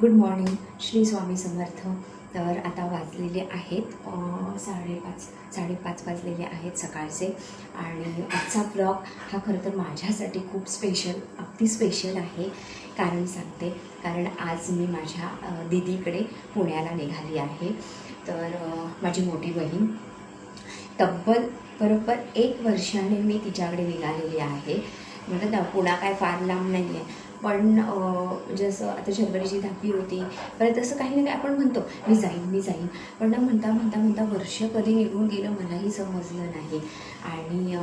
Good morning, Shri Swami Samarth. तर आता वाजलेले आहेत 5:30 वाजलेले आहेत सकाळचे. आणि आजचा ब्लॉग हा खरं तर माझ्यासाठी खूप अगदी स्पेशल आहे. कारण सांगते, कारण आज मी माझ्या दीदीकडे पुण्याला निघाली आहे. तर माझी मोठी बहीण तब्बल बरोबर 1 वर्षाने मी तिच्याकडे निघालेली आहे. म्हणत ना, पुणा काय फार लांब नाही आहे, पण जसं आता शर्वरीची 10वी होती, परत असं काही ना काही आपण म्हणतो मी जाईन, पण ना म्हणता वर्ष कधी निघून गेलं मलाही समजलं नाही. आणि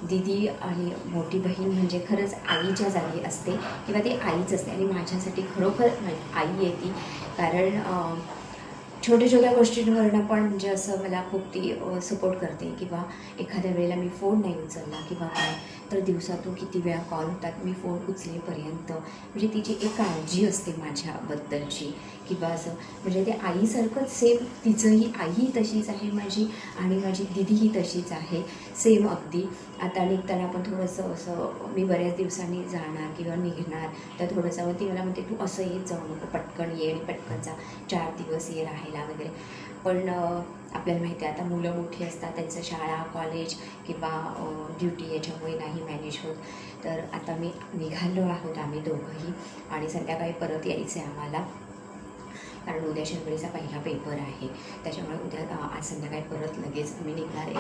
दीदी आणि मोठी बहीण म्हणजे खरंच आईच्या जागी असते, किंवा ती आईच असते. आणि माझ्यासाठी खरोखर आई आहे ती. कारण छोट्या गोष्टींवरनं पण म्हणजे असं मला खूप ती सपोर्ट करते. किंवा एखाद्या वेळेला मी फोन नाही उचलला किंवा काय, तर दिवसातून किती वेळा कॉल होतात मी फोन उचलेपर्यंत. म्हणजे तिची एक काळजी असते माझ्याबद्दलची. किंवा असं म्हणजे ते आईसारखंच सेम तिचंही आईही तशीच आहे माझी, आणि माझी दीदीही तशीच आहे सेम अगदी. आता निघताना पण थोडंसं असं मी बऱ्याच दिवसांनी जाणार किंवा निघणार, तर थोडंसं ती मला म्हणते तू असं येत जाऊ नको, पटकन ये आणि पटकन जा, 4 दिवस ये राहायला वगैरे. पण आपल्याला माहिती आहे आता मुलं मोठी असतात, त्यांचं शाळा कॉलेज किंवा ड्युटी याच्यामुळे नाही मॅनेज होत. तर आता निघालो आहोत आम्ही दोघंही, आणि संध्याकाळी परत यायचं आहे आम्हाला. कारण उद्या शर्वरीचा पहिला पेपर आहे, त्याच्यामुळे उद्या आज संध्याकाळी परत लगेच आम्ही निघणार आहे.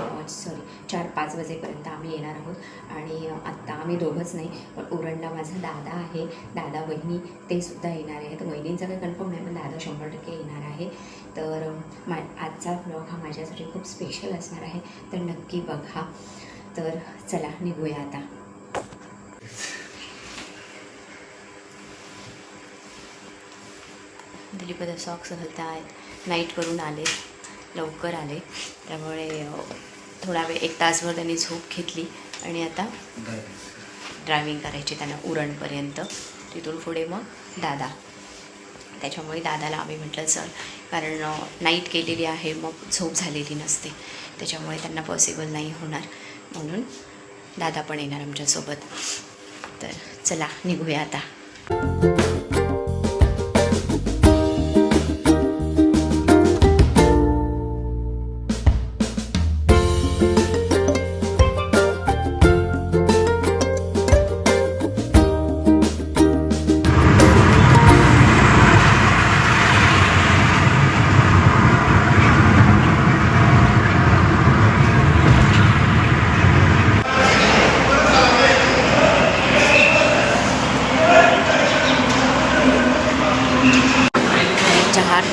4-5 वाजेपर्यंत आम्ही येणार आहोत. आणि आत्ता आम्ही दोघंच नाही, पण उरणला माझा दादा आहे, दादा वहिनी ते सुद्धा येणार आहेत. वहिनींचा काही कन्फर्म नाही, पण दादा 100% येणार आहे. तर आजचा ब्लॉग हा माझ्यासाठी खूप स्पेशल असणार आहे, तर नक्की बघा. तर चला निघूया आता. दिलीप आता सॉक्स घालता आहेत, नाईट करून आले, लवकर आले, त्यामुळे थोडा वेळ 1 तासभर त्यांनी झोप घेतली. आणि आता ड्रायव्हिंग करायची त्यांना उरणपर्यंत, तिथून पुढे मग दादा. त्याच्यामुळे दादाला आम्ही म्हटलं चल, कारण नाईट केलेली आहे, मग झोप झालेली नसते, त्याच्यामुळे त्यांना पॉसिबल नाही होणार, म्हणून दादा पण येणार आमच्यासोबत. तर चला निघूया आता.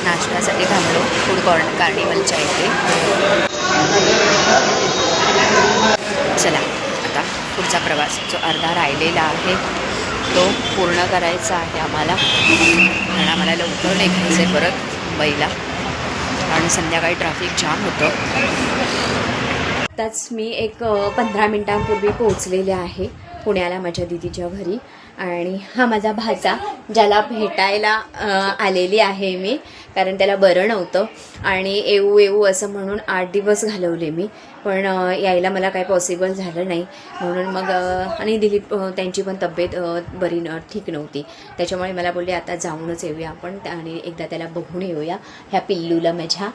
नाश्त्यासाठी थांबलो फूड कार्निवलच्या इथे. चला आता पुढचा प्रवास जो अर्धा राहिलेला आहे तो पूर्ण करायचा आहे आम्हाला, कारण आम्हाला लवकर निघायचं आहे परत मुंबईला, आणि संध्याकाळी ट्रॅफिक जाम होतं. आताच मी एक 15 मिनिटांपूर्वी पोहोचलेले आहे पुण्याला माझ्या दीदीच्या घरी. आणि हा माझा भाचा, ज्याला भेटायला आलेली आहे मी, कारण त्याला बरं नव्हतं आणि येऊ असं म्हणून 8 दिवस घालवले मी, पण यायला मला काही पॉसिबल झालं नाही. म्हणून मग आणि दिलीप त्यांची पण तब्येत ठीक नव्हती, त्याच्यामुळे मला बोलले आता जाऊनच येऊया आपण, आणि एकदा त्याला बघून येऊया ह्या पिल्लूला माझ्या.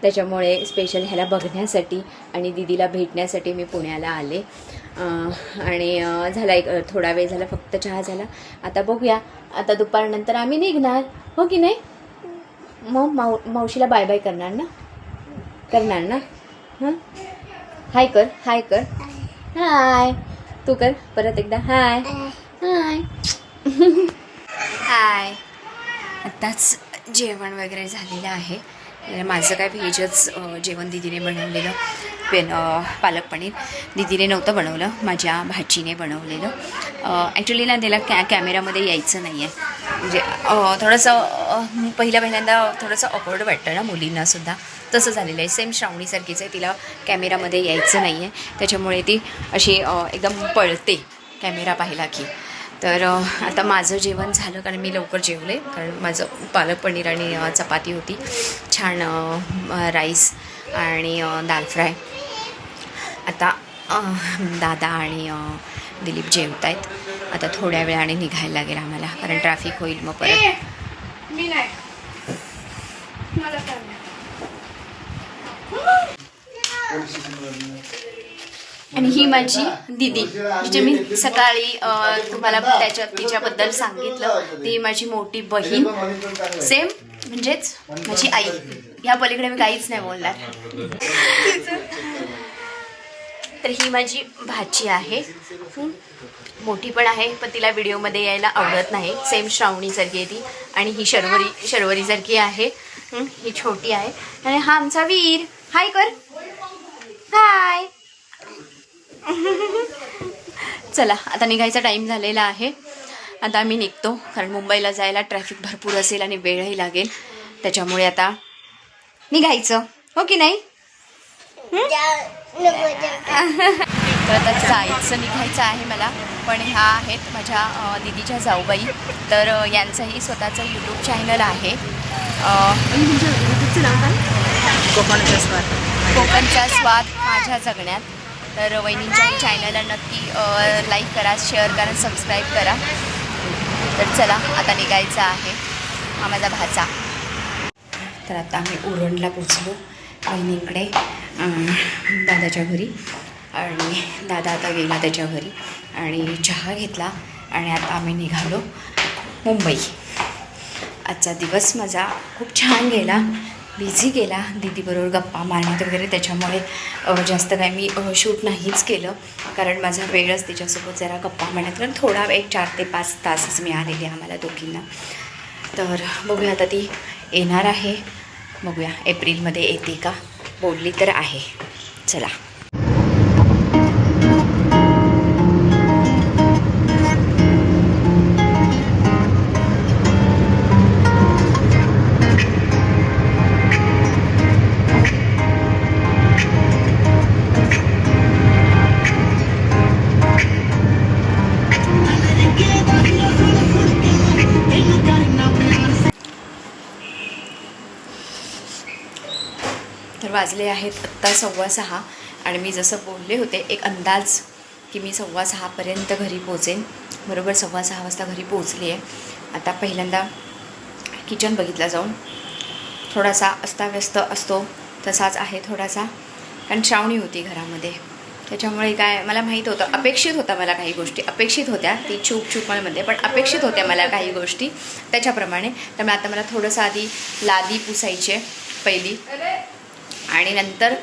त्याच्यामुळे स्पेशल ह्याला बघण्यासाठी आणि दीदीला भेटण्यासाठी मी पुण्याला आले. आणि झाला एक थोडा वेळ झाला, फक्त चहा झाला. आता बघूया, आता दुपारनंतर आम्ही निघणार, हो की नाही. मग मावशीला बाय बाय करणार ना. हां, हाय कर हाय, तू कर परत एकदा हाय. हाय. आत्ताच जेवण वगैरे झालेलं आहे. माझं काय व्हेजच जेवण दीदीने बनवलेलं, पालक पनीर. दीदीने नव्हतं बनवलं, माझ्या भाचीने बनवलेलं. ॲक्च्युली ना त्याला कॅमेरामध्ये यायचं नाही आहे, म्हणजे थोडंसं पहिल्यांदा थोडंसं ऑकवर्ड वाटतं ना मुलींनासुद्धा, तसं झालेलं आहे. सेम श्रावणीसारखीच आहे, तिला कॅमेरामध्ये यायचं नाही आहे, त्याच्यामुळे ती अशी एकदम पळते कॅमेरा पाहिला की. तर आता माझं जेवण झालं, कारण मी लवकर जेवले, कारण माझं पालक पनीर आणि चपाती होती, छान राईस आणि दाल फ्राय. आता दादा आणि दिलीप जेवत आहेत. आता थोड्या वेळाने निघायला लागेल आम्हाला, कारण ट्रॅफिक होईल मग परत. मी नाही मला काय आणि ही माझी दीदी, जिचे मी सकाळी तुम्हाला तिच्याबद्दल सांगितलं, ती माझी मोठी बहीण, सेम म्हणजेच माझी आई. ह्या पलीकडे मी काहीच नाही बोलणार. तर ही माझी भाची आहे, मोठी पण आहे, पण तिला व्हिडिओमध्ये यायला आवडत नाही. सेम श्रावणीसारखी आहे ती. आणि ही शर्वरीसारखी आहे. ही छोटी आहे. आणि हा आमचा वीर. हाय कर, हाय. चला आता निघायचा टाईम झालेला आहे. आता आम्ही निघतो, कारण मुंबईला जायला ट्रॅफिक भरपूर असेल आणि वेळही लागेल. त्याच्यामुळे आता निघायचं, हो की नाही? तर आता जायचं निघायचं आहे मला. पण ह्या आहेत माझ्या दीदीच्या जाऊबाई. तर यांचंही स्वतःचं यूट्यूब चॅनल आहे. यूट्यूबचं नाव काय? कोकणचा स्वाद माझ्या जगण्यात. तर वहिनींच्याही चॅनलला नक्की लाईक करा, शेअर करा, सबस्क्राईब करा. तर चला आता निघायचं आहे. हा माझा भाचा. तर आता आम्ही उरणला पोचलो वहिनींकडे, दादाच्या घरी. आणि दादा आता गेला त्याच्या घरी आणि चहा घेतला. आणि आता आम्ही निघालो मुंबई. आजचा दिवस माझा खूप छान गेला, बिझी गेला. दीदीबरोबर गप्पा मारण्यात वगैरे. त्याच्यामुळे जास्त काय मी शूट नाहीच केलं, कारण माझा वेळच तिच्यासोबत जरा गप्पा मारण्यात. कारण थोडा वेळ 4 ते 5 तासच मिळालेले आम्हाला दोघींना. तर बघूया आता ती येणार आहे. बघूया एप्रिलमध्ये येते का, बोलली तर आहे. चला. तर वाजले आहेत आत्ता 6:15. आणि मी जसं बोलले होते, एक अंदाज की मी 6:15पर्यंत घरी पोचेन. बरोबर 6:15 वाजता घरी पोचली आहे. आता पहिल्यांदा किचन बघितला जाऊन. थोडासा अस्ताव्यस्त असतो, तसाच आहे थोडासा, कारण श्रावणी होती घरामध्ये. त्याच्यामुळे काय मला माहीत होतं, अपेक्षित होता मला काही गोष्टी, अपेक्षित होत्या. ती चूकमध्ये पण अपेक्षित होत्या मला काही गोष्टी त्याच्याप्रमाणे. त्यामुळे आता मला थोडंसं आधी लादी पुसायची आहे पहिली, आणि नंतर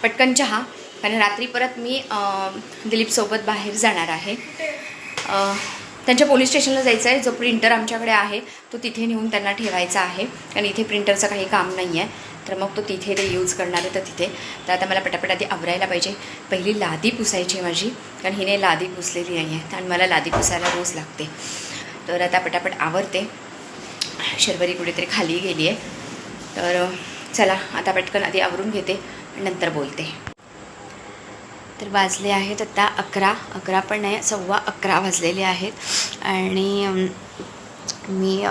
पटकन चहा. कारण रात्री परत मी दिलीपसोबत बाहेर जाणार आहे. त्यांच्या पोलीस स्टेशनला जायचं आहे. जो प्रिंटर आमच्याकडे आहे तो तिथे नेऊन त्यांना ठेवायचा आहे, कारण इथे प्रिंटरचं काही काम नाही आहे. तर मग तो तिथे ते यूज करणार आहे, तर तिथे. तर आता मला पटापट आधी आवरायला पाहिजे. पहिली लादी पुसायची माझी, कारण हिने लादी पुसलेली नाही आहे आणि मला लादी पुसायला रोज लागते. तर आता पटापट आवरते. शर्वरी कुठेतरी खाली गेली आहे. तर चला आता पटकन आधी आवरून घेते आणि नंतर बोलते. तर वाजले आहेत आता 11 पण नाही, 11:15 वाजलेले आहेत. आणि मी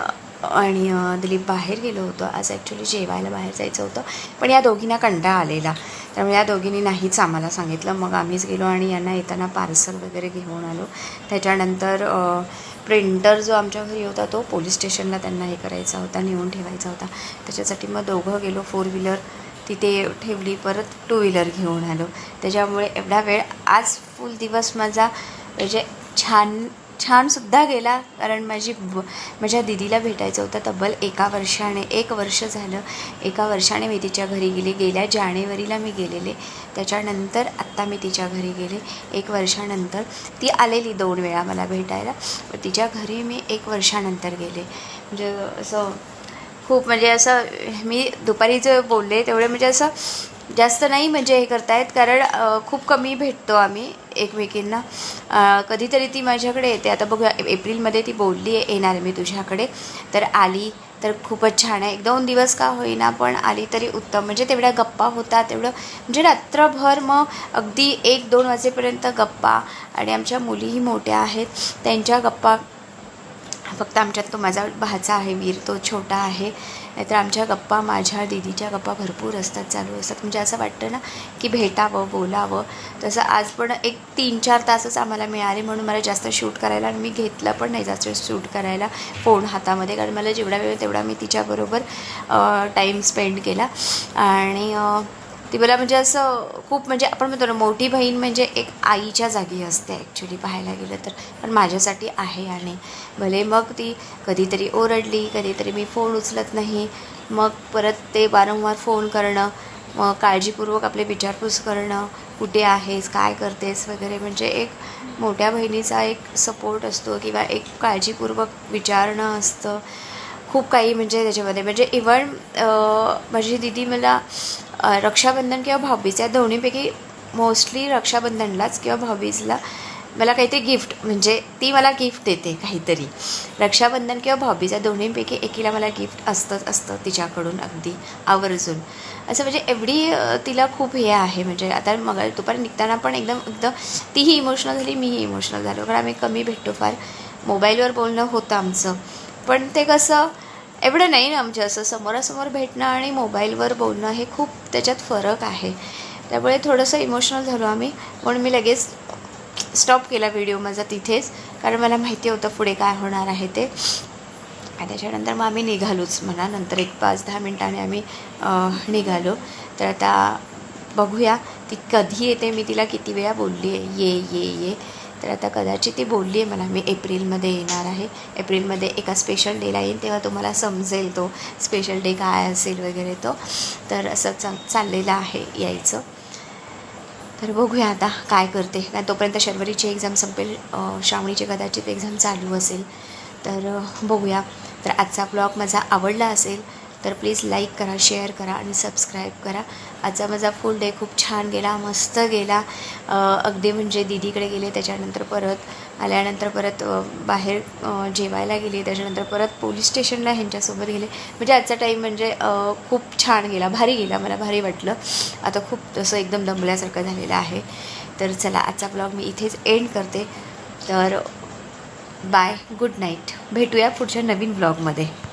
आणि दिलीप बाहेर गेलो होतो आज. ॲक्च्युली जेवायला बाहेर जायचं होतं, पण या दोघींना कंटाळा आलेला, त्यामुळे या दोघींनी नाहीच आम्हाला सांगितलं. मग आम्हीच गेलो आणि यांना येताना पार्सल वगैरे घेऊन आलो. त्याच्यानंतर प्रिंटर जो आमच्या घरी होता तो पोलीस स्टेशनला त्यांना हे करायचा होता, नेऊन ठेवायचा होता. त्याच्यासाठी मग दोघं गेलो. 4 व्हीलर तिथे ठेवली, परत 2 व्हीलर घेऊन आलो. त्याच्यामुळे एवढा वेळ आज फुल दिवस माझा म्हणजे छानसुद्धा गेला, कारण माझ्या दीदीला भेटायचं होतं. तब्बल 1 वर्ष झालं. 1 वर्षाने मी तिच्या घरी गेले. गेल्या जानेवारीला मी गेलेले. त्याच्यानंतर आत्ता मी तिच्या घरी गेले 1 वर्षानंतर. ती आलेली 2 वेळा मला भेटायला, पण तिच्या घरी मी 1 वर्षानंतर गेले. म्हणजे असं खूप, म्हणजे असं मी दुपारी जे बोलले तेवढे म्हणजे असं जास्त नाही म्हणजे हे करतायत, कारण खूप कमी भेटतो आम्ही एकमेकींना. कधीतरी ती माझ्याकडे येते. आता बघूया एप्रिलमध्ये ती बोलली आहे येणार मी तुझ्याकडे. तर आली तर खूपच छान आहे. 1-2 दिवस का होईना पण आली तरी उत्तम. म्हणजे तेवढ्या गप्पा होतात, तेवढं म्हणजे रात्रभर मग अगदी 1-2 वाजेपर्यंत गप्पा. आणि आमच्या मुलीही मोठ्या आहेत, त्यांच्या गप्पा फक्त आमच्यात तो माझा भाचा आहे वीर, तो छोटा आहे. नाहीतर आमच्या गप्पा, माझ्या दीदीच्या गप्पा भरपूर असतात, चालू असतात. म्हणजे असं वाटतं ना की भेटावं, बोलावं. तसं आज पण एक 3-4 तासच आम्हाला मिळाले, म्हणून मला जास्त शूट करायला, आणि मी घेतलं पण नाही जास्त शूट करायला फोन हातामध्ये, कारण मला जेवढा वेळ तेवढा मी तिच्याबरोबर टाईम स्पेंड केला. आणि ती मला म्हणजे असं खूप, म्हणजे आपण म्हणतो ना मोठी बहीण म्हणजे एक आईच्या जागी असते ॲक्च्युली पाहायला गेलं तर, पण माझ्यासाठी आहे. आणि भले मग ती कधीतरी ओरडली, कधीतरी मी फोन उचलत नाही, मग परत ते वारंवार फोन करणं, मग काळजीपूर्वक आपले विचारपूस करणं, कुठे आहेस, काय करतेस वगैरे, म्हणजे एक मोठ्या बहिणीचा एक सपोर्ट असतो किंवा एक काळजीपूर्वक विचारणं असतं. खूप काही म्हणजे त्याच्यामध्ये, म्हणजे इव्हन माझी दीदी मला रक्षाबंधन किंवा भाऊबीज या दोन्हीपैकी मोस्टली रक्षाबंधनलाच किंवा भाऊबीजला मला काहीतरी गिफ्ट, म्हणजे ती मला गिफ्ट देते काहीतरी. रक्षाबंधन किंवा भाऊबीज या दोन्हीपैकी एकीला मला गिफ्ट असतं तिच्याकडून, अगदी आवर्जून. असं म्हणजे एवढी तिला खूप हे आहे. म्हणजे आता मग दुपारी निघताना पण एकदम तीही इमोशनल झाली, मीही इमोशनल झालो, कारण आम्ही कमी भेटतो फार. मोबाईलवर बोलणं होतं आमचं, पण ते कसं एवढं नाही ना, आमच्या असं समोरासमोर भेटणं आणि मोबाईलवर बोलणं हे खूप त्याच्यात फरक आहे. त्यामुळे थोडंसं इमोशनल झालो आम्ही, म्हणून मी लगेच स्टॉप केला व्हिडिओ माझा तिथेच, कारण मला माहिती होतं पुढे काय होणार आहे ते. आणि त्याच्यानंतर मग आम्ही निघालोच म्हणा, नंतर एक 5-10 मिनटाने आम्ही निघालो. तर आता बघूया ती कधी येते. मी तिला किती वेळा बोलली आहे ये. तर आता कदाचित ती बोलली आहे मला, मी एप्रिलमध्ये येणार आहे, एप्रिलमध्ये एका स्पेशल डेला येईल, तेव्हा तुम्हाला समजेल तो स्पेशल डे काय असेल वगैरे तो. तर असं चाललेलं आहे यायचं. तर बघूया आता काय करते, कारण तोपर्यंत शर्वरीची एक्झाम संपेल, श्रावणीची कदाचित एक्झाम चालू असेल. तर बघूया. तर आजचा ब्लॉग माझा आवडला असेल तर प्लीज लाईक करा, शेअर करा आणि सबस्क्राईब करा. आजचा माझा फुल डे खूप छान गेला, मस्त गेला. अगदी म्हणजे दीदीकडे गेले, त्याच्यानंतर परत आल्यानंतर परत बाहेर जेवायला गेले, त्याच्यानंतर परत पोलीस स्टेशनला ह्यांच्यासोबत गेले. म्हणजे आजचा टाईम म्हणजे खूप छान गेला, भारी गेला, मला भारी वाटलं. आता खूप असं एकदम दमल्यासारखं झालेलं आहे. तर चला, आजचा ब्लॉग मी इथेच एंड करते. तर बाय, गुड नाईट. भेटूया पुढच्या नवीन ब्लॉगमध्ये.